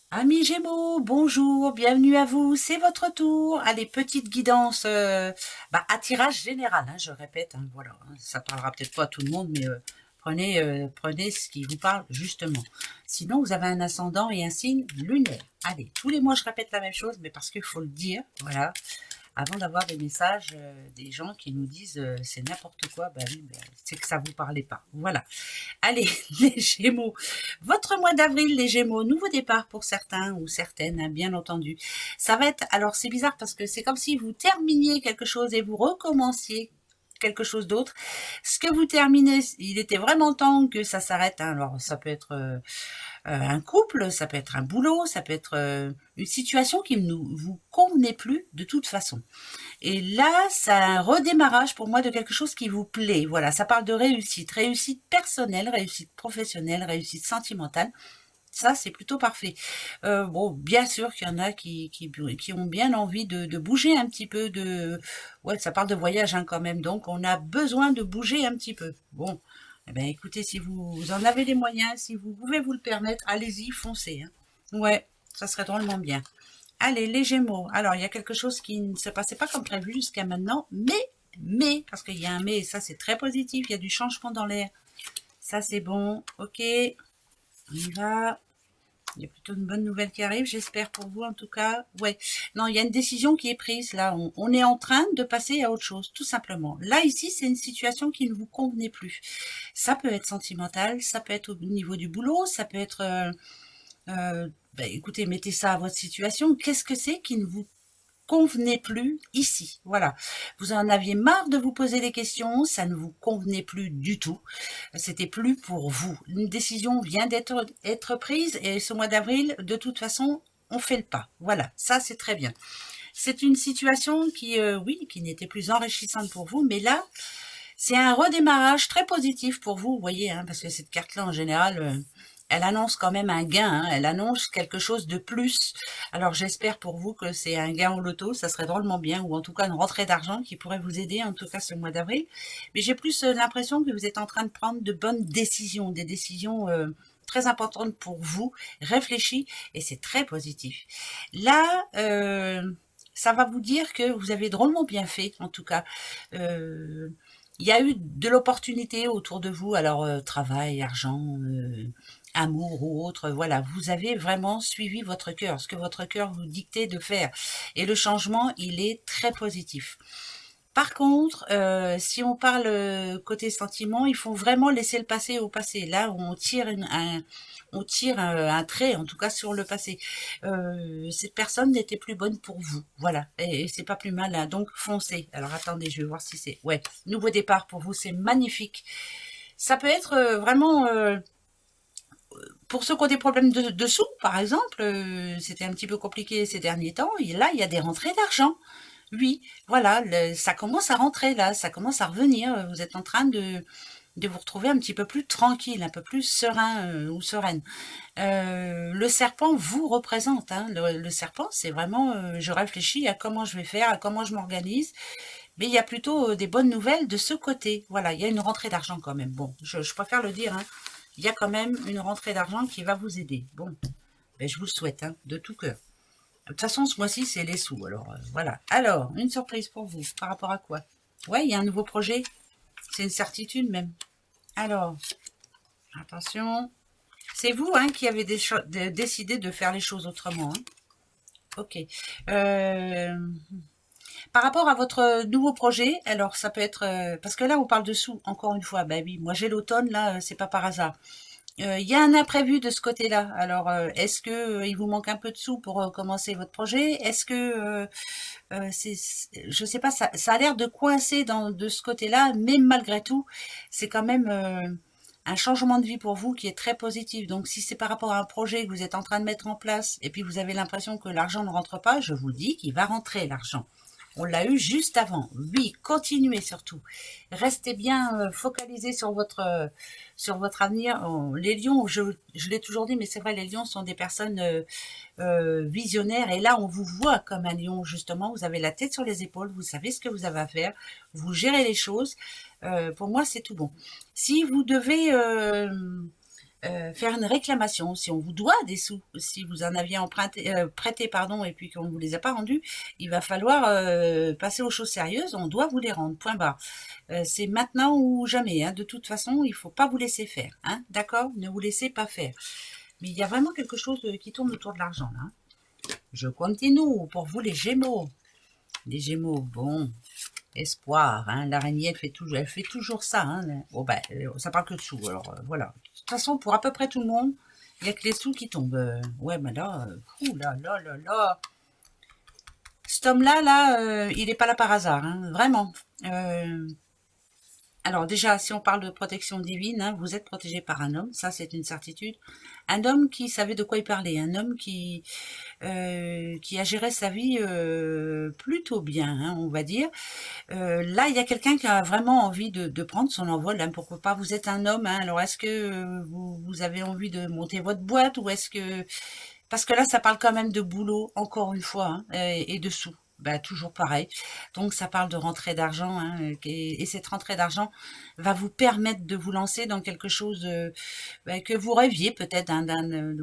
Amis Gémeaux, bonjour, bienvenue à vous, c'est votre tour. Allez, petite guidance à tirage général, hein, je répète, hein, voilà, hein, ça parlera peut-être pas à tout le monde, mais prenez ce qui vous parle justement. Sinon, vous avez un ascendant et un signe lunaire. Allez, tous les mois je répète la même chose, mais parce qu'il faut le dire, voilà, avant d'avoir des messages des gens qui nous disent c'est n'importe quoi, bah oui, bah, c'est que ça vous parlait pas. Voilà. Allez, les Gémeaux. Votre mois d'avril, les Gémeaux, nouveau départ pour certains ou certaines, hein, bien entendu. Ça va être, alors c'est bizarre parce que c'est comme si vous terminiez quelque chose et vous recommenciez quelque chose d'autre. Ce que vous terminez, il était vraiment temps que ça s'arrête, hein. Alors ça peut être un couple, ça peut être un boulot, ça peut être une situation qui ne vous convenait plus de toute façon. Et là, c'est un redémarrage pour moi de quelque chose qui vous plaît. Voilà, ça parle de réussite, réussite personnelle, réussite professionnelle, réussite sentimentale. Ça, c'est plutôt parfait. Bon, bien sûr qu'il y en a qui ont bien envie de bouger un petit peu. Ouais, ça parle de voyage hein, quand même, donc on a besoin de bouger un petit peu. Bon, eh ben, écoutez, si vous en avez les moyens, si vous pouvez vous le permettre, allez-y, foncez. Hein. Ouais, ça serait drôlement bien. Allez, les Gémeaux. Alors, il y a quelque chose qui ne se passait pas comme prévu jusqu'à maintenant, parce qu'il y a un mais, et ça c'est très positif, il y a du changement dans l'air. Ça c'est bon, ok, on y va. Il y a plutôt une bonne nouvelle qui arrive, j'espère pour vous en tout cas. Ouais, non, il y a une décision qui est prise là. On est en train de passer à autre chose, tout simplement. Là, ici, c'est une situation qui ne vous convenait plus. Ça peut être sentimental, ça peut être au niveau du boulot, ça peut être écoutez, mettez ça à votre situation. Qu'est-ce que c'est qui ne vous convenait plus ici? Voilà. Vous en aviez marre de vous poser des questions, ça ne vous convenait plus du tout. C'était plus pour vous. Une décision vient d'être prise et ce mois d'avril, de toute façon, on fait le pas. Voilà. Ça, c'est très bien. C'est une situation qui, oui, qui n'était plus enrichissante pour vous, mais là, c'est un redémarrage très positif pour vous, vous voyez, hein, parce que cette carte-là, en général, elle annonce quand même un gain, hein, elle annonce quelque chose de plus. Alors j'espère pour vous que c'est un gain au loto, ça serait drôlement bien, ou en tout cas une rentrée d'argent qui pourrait vous aider, en tout cas ce mois d'avril. Mais j'ai plus l'impression que vous êtes en train de prendre de bonnes décisions, des décisions très importantes pour vous, réfléchies, et c'est très positif. Là, ça va vous dire que vous avez drôlement bien fait, en tout cas. Euh, il y a eu de l'opportunité autour de vous, alors travail, argent, amour ou autre, voilà, vous avez vraiment suivi votre cœur, ce que votre cœur vous dictait de faire. Et le changement, il est très positif. Par contre, si on parle côté sentiment, il faut vraiment laisser le passé au passé. Là, on tire un trait, en tout cas sur le passé. Cette personne n'était plus bonne pour vous, voilà. Et c'est pas plus mal, hein. Donc foncez. Alors attendez, je vais voir si c'est. Ouais, nouveau départ pour vous, c'est magnifique. Ça peut être vraiment pour ceux qui ont des problèmes de sous, par exemple, c'était un petit peu compliqué ces derniers temps. Et là, il y a des rentrées d'argent. Oui, voilà, ça commence à rentrer là, ça commence à revenir. Vous êtes en train de vous retrouver un petit peu plus tranquille, un peu plus serein ou sereine. Le serpent vous représente. Hein. Le serpent, c'est vraiment, je réfléchis à comment je vais faire, à comment je m'organise. Mais il y a plutôt des bonnes nouvelles de ce côté. Voilà, il y a une rentrée d'argent quand même. Bon, je préfère le dire. Hein. Il y a quand même une rentrée d'argent qui va vous aider. Bon, ben, je vous le souhaite, hein, de tout cœur. De toute façon, ce mois-ci, c'est les sous. Alors, voilà. Alors, une surprise pour vous. Par rapport à quoi? Ouais, il y a un nouveau projet. C'est une certitude même. Alors, attention. C'est vous hein, qui avez décidé de faire les choses autrement. Hein. Ok. Euh, Par rapport à votre nouveau projet, alors ça peut être... parce que là, on parle de sous, encore une fois. Bah oui, moi j'ai l'automne, là, c'est pas par hasard. Il y a un imprévu de ce côté-là. Alors, est-ce que il vous manque un peu de sous pour commencer votre projet? Est-ce que je sais pas, ça a l'air de coincer de ce côté-là, mais malgré tout, c'est quand même un changement de vie pour vous qui est très positif. Donc, si c'est par rapport à un projet que vous êtes en train de mettre en place et puis vous avez l'impression que l'argent ne rentre pas, je vous dis qu'il va rentrer l'argent. On l'a eu juste avant. Oui, continuez surtout. Restez bien focalisé sur votre avenir. Les lions, je l'ai toujours dit, mais c'est vrai, les lions sont des personnes visionnaires. Et là, on vous voit comme un lion, justement. Vous avez la tête sur les épaules, vous savez ce que vous avez à faire, vous gérez les choses. Pour moi, c'est tout bon. Si vous devez faire une réclamation. Si on vous doit des sous, si vous en aviez emprunté, prêté, pardon, et puis qu'on ne vous les a pas rendus, il va falloir passer aux choses sérieuses, on doit vous les rendre, point barre. C'est maintenant ou jamais, hein. De toute façon, il ne faut pas vous laisser faire, hein. D'accord? Ne vous laissez pas faire. Mais il y a vraiment quelque chose qui tourne autour de l'argent, là, hein. Je continue pour vous les Gémeaux. Les Gémeaux, bon, espoir, hein. L'araignée, elle fait toujours ça, hein. Bon, ben, ça parle que de sous, alors voilà. De toute façon, pour à peu près tout le monde, il n'y a que les sous qui tombent. Ouais, mais là, là, là, là, là. Cet homme-là, là, il n'est pas là par hasard, hein, vraiment. Alors déjà, si on parle de protection divine, hein, vous êtes protégé par un homme, ça c'est une certitude. Un homme qui savait de quoi il parlait, un homme qui a géré sa vie plutôt bien, hein, on va dire. Là, il y a quelqu'un qui a vraiment envie de prendre son envol, hein, pourquoi pas. Vous êtes un homme, hein, alors est-ce que vous avez envie de monter votre boîte ou est-ce que... Parce que là, ça parle quand même de boulot, encore une fois, hein, et de sous. Bah, toujours pareil. Donc, ça parle de rentrée d'argent, hein, et cette rentrée d'argent va vous permettre de vous lancer dans quelque chose que vous rêviez peut-être.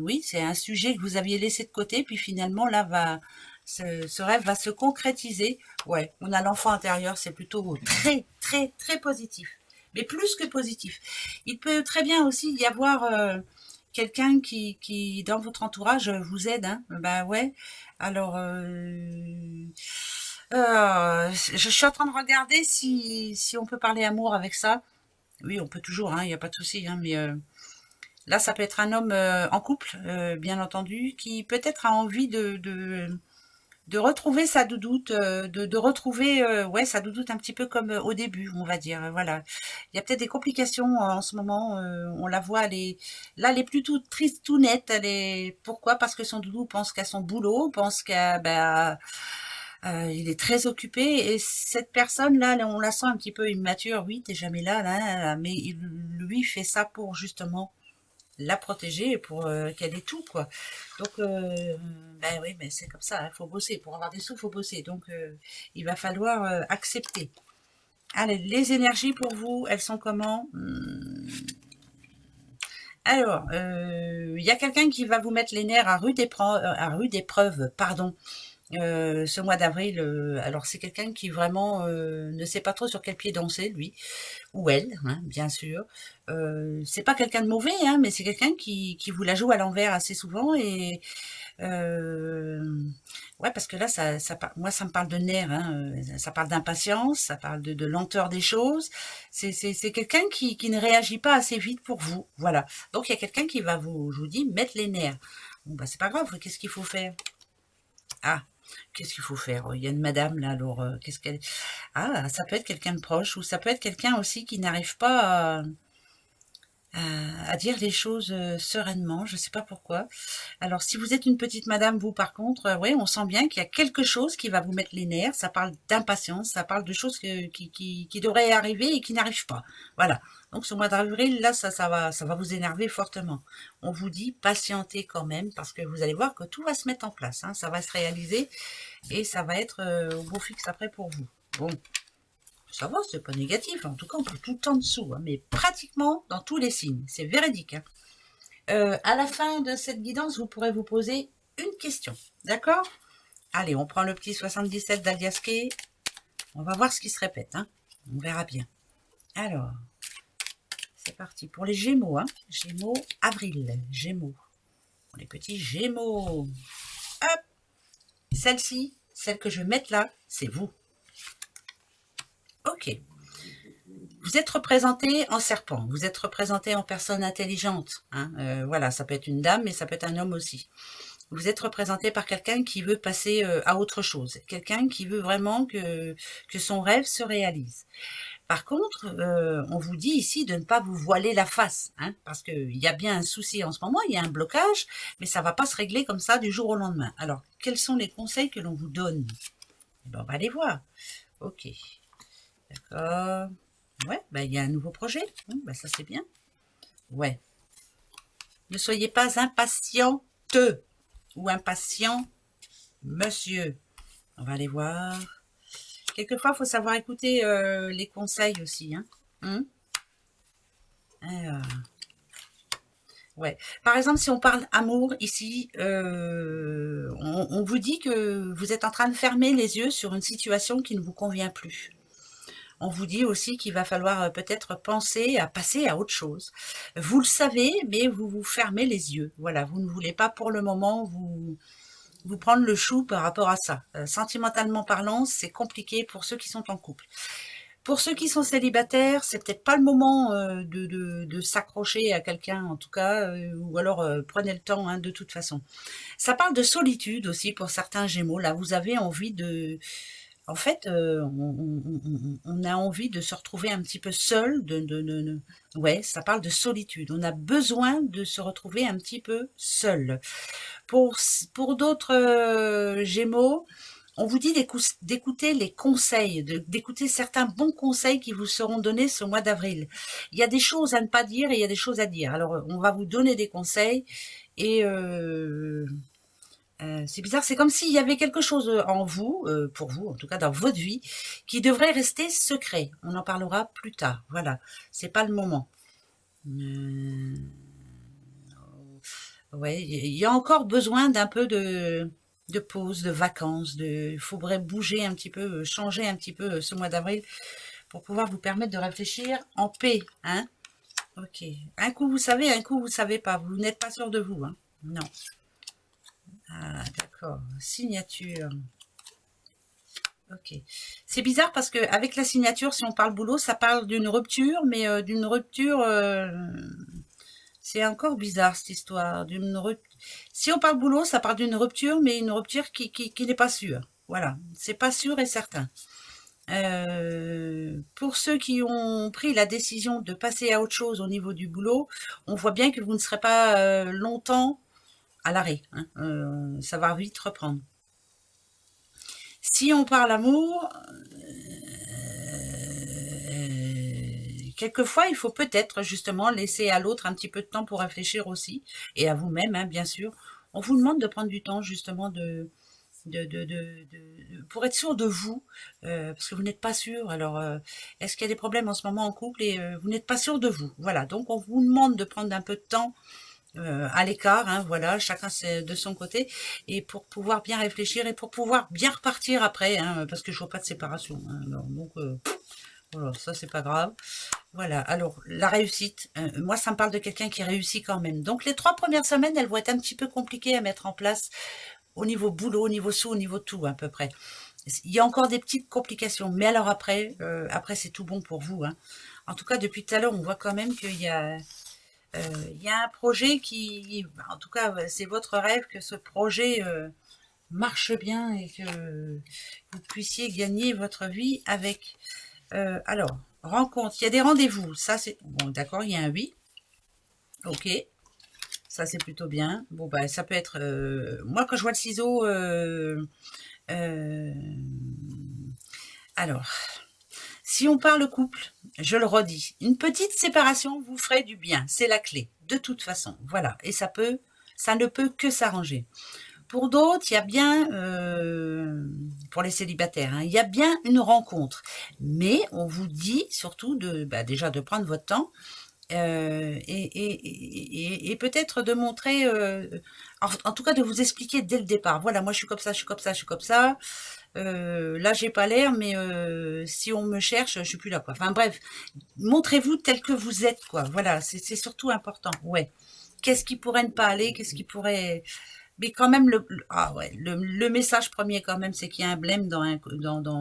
Oui, c'est un sujet que vous aviez laissé de côté, puis finalement, là, ce rêve va se concrétiser. Ouais, on a l'enfant intérieur, c'est plutôt très, très, très positif. Mais plus que positif. Il peut très bien aussi y avoir... quelqu'un qui, dans votre entourage, vous aide, hein. Bah ouais. Alors, je suis en train de regarder si on peut parler amour avec ça. Oui, on peut toujours, hein, il n'y a pas de souci, hein, mais là, ça peut être un homme en couple, bien entendu, qui peut-être a envie de retrouver sa doudoute, de retrouver ouais, sa doudoute un petit peu comme au début, on va dire. Voilà. Il y a peut-être des complications en ce moment. On la voit, là, elle est plutôt triste, tout nette. Pourquoi? Parce que son doudou pense qu'à son boulot, pense qu'à, bah, il est très occupé et cette personne-là, on la sent un petit peu immature. Oui, t'es jamais là, là, mais lui fait ça pour justement la protéger pour qu'elle ait tout, quoi. Donc, ben oui, mais c'est comme ça, il faut bosser. Pour avoir des sous, il faut bosser. Donc, il va falloir accepter. Allez, les énergies pour vous, elles sont comment? Alors, il y a quelqu'un qui va vous mettre les nerfs à rude épreuve, pardon. Ce mois d'avril, alors c'est quelqu'un qui vraiment ne sait pas trop sur quel pied danser, lui, ou elle, hein, bien sûr. C'est pas quelqu'un de mauvais, hein, mais c'est quelqu'un qui vous la joue à l'envers assez souvent et ouais, parce que là, moi, ça me parle de nerfs, hein, ça parle d'impatience, ça parle de lenteur des choses. C'est quelqu'un qui ne réagit pas assez vite pour vous, voilà. Donc il y a quelqu'un qui va je vous dis, mettre les nerfs. Bon, bah c'est pas grave, qu'est-ce qu'il faut faire? Ah, qu'est-ce qu'il faut faire? Il y a une madame là, alors qu'est-ce qu'elle... Ah, ça peut être quelqu'un de proche ou ça peut être quelqu'un aussi qui n'arrive pas à dire les choses sereinement, je ne sais pas pourquoi. Alors, si vous êtes une petite madame, vous, par contre, oui, on sent bien qu'il y a quelque chose qui va vous mettre les nerfs. Ça parle d'impatience, ça parle de choses qui devraient arriver et qui n'arrivent pas. Voilà. Donc, ce mois d'avril, là, ça va vous énerver fortement. On vous dit patientez quand même parce que vous allez voir que tout va se mettre en place, hein, ça va se réaliser et ça va être au beau fixe après pour vous. Bon. Ça va, c'est pas négatif. En tout cas, on peut tout en dessous, hein, mais pratiquement dans tous les signes. C'est véridique, hein. À la fin de cette guidance, vous pourrez vous poser une question. D'accord? Allez, on prend le petit 77 d'Aliaské. On va voir ce qui se répète, hein. On verra bien. Alors, c'est parti pour les Gémeaux, hein. Gémeaux, avril. Gémeaux. Pour les petits Gémeaux. Hop! Celle-ci, celle que je vais mettre là, c'est vous. Ok. Vous êtes représenté en serpent, vous êtes représenté en personne intelligente, hein, voilà, ça peut être une dame, mais ça peut être un homme aussi. Vous êtes représenté par quelqu'un qui veut passer à autre chose, quelqu'un qui veut vraiment que son rêve se réalise. Par contre, on vous dit ici de ne pas vous voiler la face, hein, parce qu'il y a bien un souci en ce moment, il y a un blocage, mais ça ne va pas se régler comme ça du jour au lendemain. Alors, quels sont les conseils que l'on vous donne? Eh ben, on va aller voir. Ok, d'accord. Ouais, bah, il y a un nouveau projet. Bah, ça, c'est bien. Ouais. Ne soyez pas impatiente ou impatient, monsieur. On va aller voir. Quelquefois, il faut savoir écouter les conseils aussi. Hein. Alors, Ouais. Par exemple, si on parle amour ici, on vous dit que vous êtes en train de fermer les yeux sur une situation qui ne vous convient plus. On vous dit aussi qu'il va falloir peut-être penser à passer à autre chose. Vous le savez, mais vous vous fermez les yeux. Voilà, vous ne voulez pas pour le moment vous prendre le chou par rapport à ça. Sentimentalement parlant, c'est compliqué pour ceux qui sont en couple. Pour ceux qui sont célibataires, c'est peut-être pas le moment de s'accrocher à quelqu'un, en tout cas, ou alors prenez le temps, hein, de toute façon. Ça parle de solitude aussi pour certains Gémeaux. Là, vous avez envie de, en fait, on a envie de se retrouver un petit peu seul. Ouais, ça parle de solitude. On a besoin de se retrouver un petit peu seul. Pour d'autres Gémeaux, on vous dit d'écouter les conseils, d'écouter certains bons conseils qui vous seront donnés ce mois d'avril. Il y a des choses à ne pas dire et il y a des choses à dire. Alors, on va vous donner des conseils et c'est bizarre, c'est comme s'il y avait quelque chose en vous, pour vous, en tout cas dans votre vie, qui devrait rester secret. On en parlera plus tard. Voilà, c'est pas le moment. Euh, Ouais, il y a encore besoin d'un peu de pause, de vacances, il faudrait bouger un petit peu, changer un petit peu ce mois d'avril pour pouvoir vous permettre de réfléchir en paix, hein. Ok. Un coup vous savez, un coup vous savez pas. Vous n'êtes pas sûr de vous, hein. Non. Ah, d'accord. Signature. Ok. C'est bizarre parce que avec la signature, si on parle boulot, ça parle d'une rupture, mais d'une rupture. C'est encore bizarre cette histoire d'une rupture. Si on parle boulot, ça parle d'une rupture, mais une rupture qui n'est pas sûre. Voilà, c'est pas sûr et certain. Pour ceux qui ont pris la décision de passer à autre chose au niveau du boulot, on voit bien que vous ne serez pas longtemps à l'arrêt, hein. Ça va vite reprendre. Si on parle amour, quelquefois, il faut peut-être justement laisser à l'autre un petit peu de temps pour réfléchir aussi, et à vous-même, hein, bien sûr. On vous demande de prendre du temps justement pour être sûr de vous, parce que vous n'êtes pas sûr. Alors, est-ce qu'il y a des problèmes en ce moment en couple et vous n'êtes pas sûr de vous? Voilà, donc on vous demande de prendre un peu de temps à l'écart, hein, voilà, chacun de son côté, et pour pouvoir bien réfléchir et pour pouvoir bien repartir après, hein, parce que je vois pas de séparation, hein, alors, donc voilà, ça c'est pas grave. Voilà, alors la réussite, moi ça me parle de quelqu'un qui réussit quand même. Donc les 3 premières semaines, elles vont être un petit peu compliquées à mettre en place au niveau boulot, au niveau sous, au niveau tout à peu près. Il y a encore des petites complications, mais alors après c'est tout bon pour vous, hein. En tout cas, depuis tout à l'heure, on voit quand même il y a un projet qui, en tout cas, c'est votre rêve que ce projet marche bien et que vous puissiez gagner votre vie avec. Alors, rencontre, il y a des rendez-vous, ça c'est... Bon, d'accord, il y a un oui, ok, ça c'est plutôt bien. Bon, bah, ça peut être... moi, quand je vois le ciseau... euh, alors, si on parle couple, je le redis, une petite séparation vous ferait du bien, c'est la clé, de toute façon, voilà, et ça ne peut que s'arranger. Pour d'autres, il y a bien, pour les célibataires, hein, il y a bien une rencontre, mais on vous dit surtout déjà de prendre votre temps et peut-être de montrer, en tout cas de vous expliquer dès le départ. Voilà, moi je suis comme ça, je suis comme ça, je suis comme ça. Là, j'ai pas l'air, mais si on me cherche, je suis plus là, quoi. Enfin bref, montrez-vous tel que vous êtes, quoi. Voilà, c'est surtout important. Ouais. Qu'est-ce qui pourrait ne pas aller? Qu'est-ce qui pourrait... Mais quand même, ah ouais, le message premier quand même, c'est qu'il y a un blême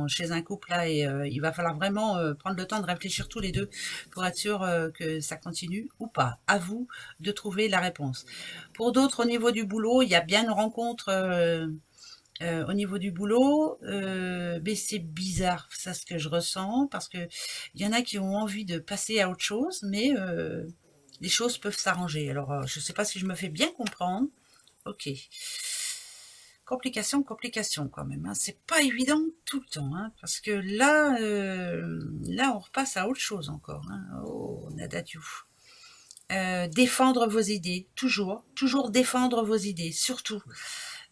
chez un couple là, et il va falloir vraiment prendre le temps de réfléchir tous les deux pour être sûr que ça continue ou pas. À vous de trouver la réponse. Pour d'autres, au niveau du boulot, il y a bien une rencontre au niveau du boulot, mais c'est bizarre, ça ce que je ressens, parce que il y en a qui ont envie de passer à autre chose, mais les choses peuvent s'arranger. Alors, je ne sais pas si je me fais bien comprendre. Ok. Complication, complication quand même, hein. C'est pas évident tout le temps, hein, parce que là, on repasse à autre chose encore, hein. Oh, Nadadiou. Défendre vos idées, toujours, toujours défendre vos idées, surtout.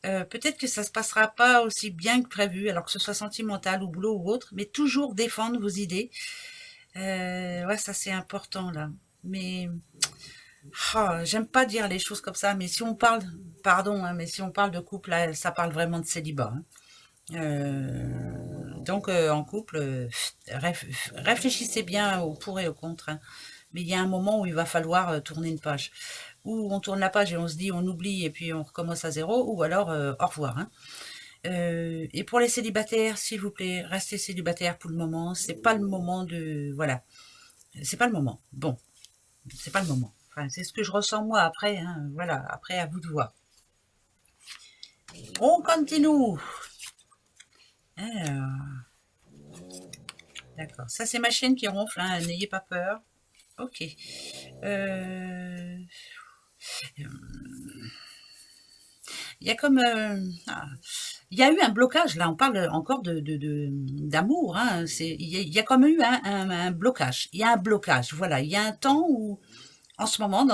Peut-être que ça se passera pas aussi bien que prévu, alors que ce soit sentimental ou boulot ou autre, mais toujours défendre vos idées. Ouais, ça c'est important là. Mais Ah, j'aime pas dire les choses comme ça, mais si on parle, pardon, hein, mais si on parle de couple, là, ça parle vraiment de célibat, hein. Donc, en couple, réfléchissez bien au pour et au contre, hein. Mais il y a un moment où il va falloir tourner une page. Ou on tourne la page et on se dit, on oublie et puis on recommence à zéro, ou alors au revoir, hein. Et pour les célibataires, s'il vous plaît, restez célibataires pour le moment. C'est pas le moment de, voilà, c'est pas le moment. Bon, c'est pas le moment. Enfin, c'est ce que je ressens moi après, hein. Voilà, après à vous de voir. On continue. Alors, d'accord. Ça c'est ma chaîne qui ronfle, hein. N'ayez pas peur. Ok. Euh, Il y a comme il y a eu un blocage là. On parle encore d'amour, hein. Il y a comme eu un blocage. Il y a un blocage. Voilà. Il y a un temps où en ce moment,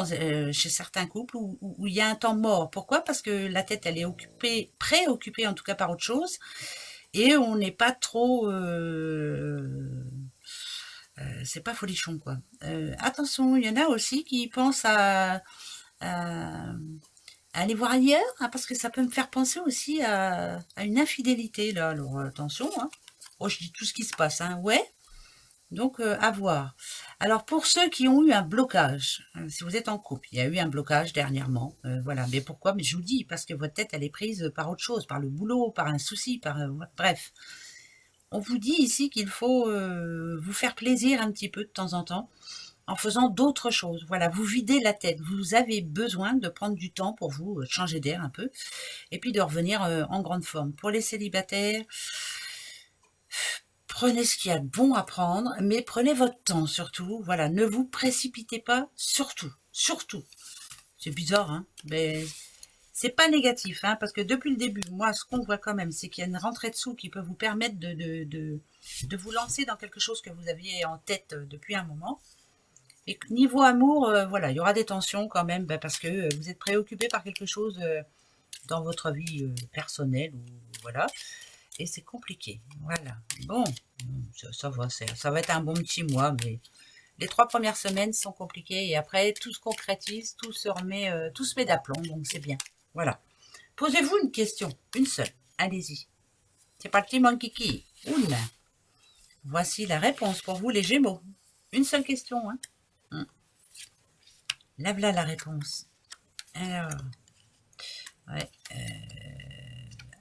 chez certains couples, où il y a un temps mort. Pourquoi? Parce que la tête, elle est occupée, préoccupée en tout cas par autre chose, et on n'est pas trop... c'est pas folichon, quoi. Attention, il y en a aussi qui pensent à aller voir ailleurs, hein, parce que ça peut me faire penser aussi à une infidélité, là. Alors, attention, hein. Oh, je dis tout ce qui se passe, hein. Ouais, donc, à voir. Alors, pour ceux qui ont eu un blocage, si vous êtes en couple, il y a eu un blocage dernièrement, voilà. Mais pourquoi? Mais je vous dis, parce que votre tête, elle est prise par autre chose, par le boulot, par un souci, bref. On vous dit ici qu'il faut vous faire plaisir un petit peu de temps en temps en faisant d'autres choses. Voilà, vous videz la tête. Vous avez besoin de prendre du temps pour vous, changer d'air un peu, et puis de revenir en grande forme. Pour les célibataires, prenez ce qu'il y a de bon à prendre, mais prenez votre temps surtout. Voilà, ne vous précipitez pas, surtout, surtout. C'est bizarre, hein, mais c'est pas négatif, hein, parce que depuis le début, moi, ce qu'on voit quand même, c'est qu'il y a une rentrée de sous qui peut vous permettre de vous lancer dans quelque chose que vous aviez en tête depuis un moment. Et niveau amour, voilà, il y aura des tensions quand même, parce que vous êtes préoccupé par quelque chose dans votre vie personnelle, ou voilà. Et c'est compliqué. Voilà. Bon, ça va, ça va être un bon petit mois, mais les 3 premières semaines sont compliquées et après, tout se concrétise, tout se met d'aplomb, donc c'est bien. Voilà. Posez-vous une question, une seule. Allez-y. C'est parti, mon kiki. Une. Voici la réponse pour vous, les Gémeaux. Une seule question, hein. Là, voilà la réponse. Alors, ouais.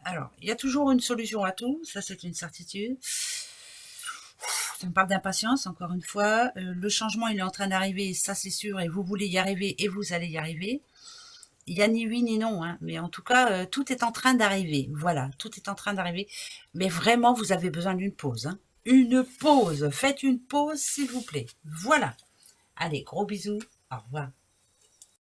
Alors, il y a toujours une solution à tout, ça c'est une certitude. Ça me parle d'impatience, encore une fois. Le changement, il est en train d'arriver, ça c'est sûr, et vous voulez y arriver, et vous allez y arriver. Il n'y a ni oui ni non, hein, mais en tout cas, tout est en train d'arriver. Voilà, tout est en train d'arriver. Mais vraiment, vous avez besoin d'une pause, hein. Une pause. Faites une pause, s'il vous plaît. Voilà. Allez, gros bisous. Au revoir.